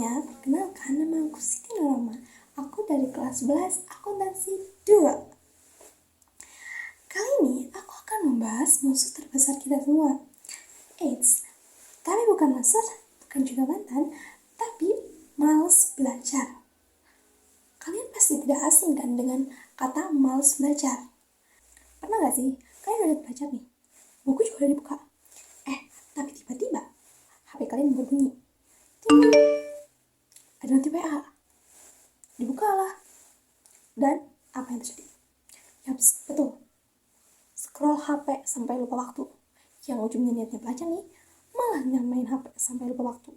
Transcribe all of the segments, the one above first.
semuanya, perkenalkan nama aku Siti Nurama. Aku dari kelas 11 akuntansi 2. Kali ini aku akan membahas musuh terbesar kita semua. Eits, tapi bukan monster, bukan juga mantan, tapi malas belajar. Kalian pasti tidak asing kan dengan kata malas belajar. Pernah gak sih kalian udah belajar nih, buku juga udah dibuka, tapi tiba-tiba HP kalian berbunyi, ting, ada notif WA, dibukalah, dan apa yang terjadi? Yaps, betul, scroll HP sampai lupa waktu. Yang ujungnya niatnya belajar nih, malah nyamain HP sampai lupa waktu.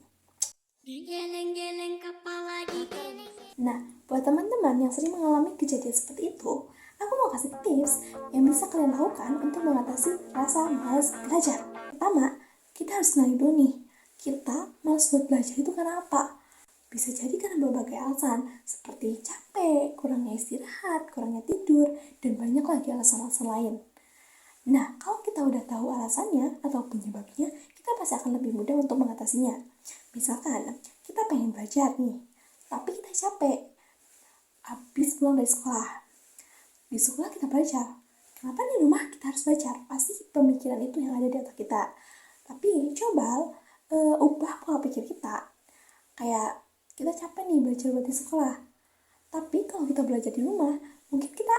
Digeleng-geleng kepala digeleng. Nah, buat teman-teman yang sering mengalami kejadian seperti itu, aku mau kasih tips yang bisa kalian lakukan untuk mengatasi rasa malas belajar. Pertama, kita harus kenali dulu nih, kita malas buat belajar itu karena apa? Bisa jadi karena berbagai alasan, seperti capek, kurangnya istirahat, kurangnya tidur, dan banyak lagi alasan-alasan lain. Nah, kalau kita udah tahu alasannya atau penyebabnya, kita pasti akan lebih mudah untuk mengatasinya. Misalkan, kita pengen belajar nih, tapi kita capek. Habis pulang dari sekolah. Di sekolah kita belajar. Kenapa di rumah kita harus belajar? Pasti pemikiran itu yang ada di otak kita. Tapi coba ubah pola pikir kita. Kayak kita capek nih belajar buat di sekolah. Tapi kalau kita belajar di rumah, mungkin kita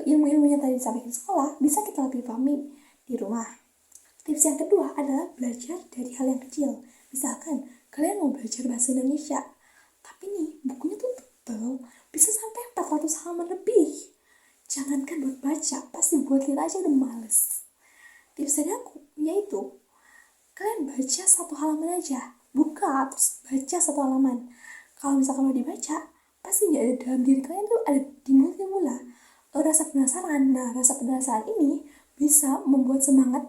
ilmu-ilmu yang tadi disampaikan di sekolah bisa kita lebih pahami di rumah. Tips yang kedua adalah belajar dari hal yang kecil. Misalkan kalian mau belajar bahasa Indonesia, tapi nih bukunya tuh tebel, bisa sampai 400 halaman lebih. Jangankan buat baca, pasti buat lihat aja udah males. Tips dari aku yaitu kalian baca satu halaman aja, buka terus baca satu halaman. Kalau misalkan mau dibaca, pasti ada dalam diri kalian tuh ada timbul-timbullah rasa penasaran. Nah, rasa penasaran ini bisa membuat semangat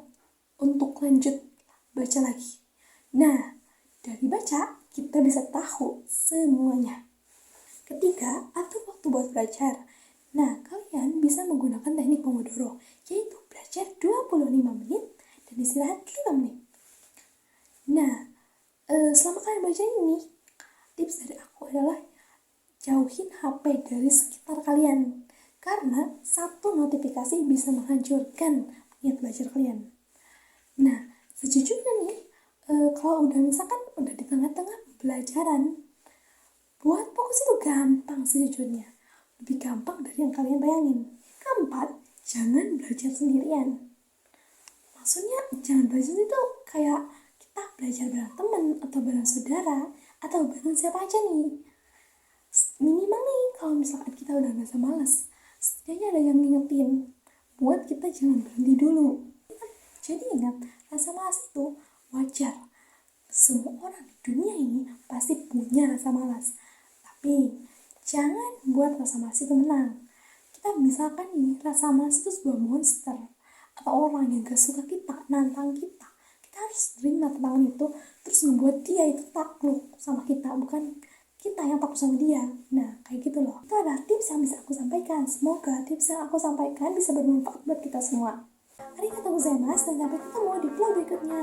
untuk lanjut baca lagi. Nah, dari baca kita bisa tahu semuanya. Ketiga, atur waktu buat belajar. Nah, kalian bisa menggunakan teknik Pomodoro, yaitu belajar 25 menit dan istirahat 5 menit. Nah, selama kalian belajar ini, tips dari aku adalah jauhin HP dari sekitar kalian. Karena satu notifikasi bisa menghancurkan niat belajar kalian. Nah, sejujurnya nih, kalau udah misalkan udah di tengah-tengah pembelajaran, buat fokus itu gampang sejujurnya. Lebih gampang dari yang kalian bayangin. Keempat, jangan belajar sendirian. Maksudnya jangan belajar itu kayak kita belajar bareng teman atau bareng saudara atau bareng siapa aja nih. Minimal nih kalau misalkan kita udah ngerasa malas, setidaknya ada yang ngingetin buat kita jangan berhenti dulu. Jadi ingat, rasa malas itu wajar. Semua orang di dunia ini pasti punya rasa malas. Tapi jangan buat rasa malas itu menang. Kita misalkan nih, rasa malas itu sebuah monster atau orang yang gak suka kita, nantang kita. Kita harus terima tantangan itu, terus membuat dia itu takluk sama kita, bukan kita yang takut sama dia. Nah, kayak gitu loh. Itu adalah tips yang bisa aku sampaikan. Semoga tips yang aku sampaikan bisa bermanfaat buat kita semua. Arigatou gozaimasu dan sampai ketemu di vlog berikutnya.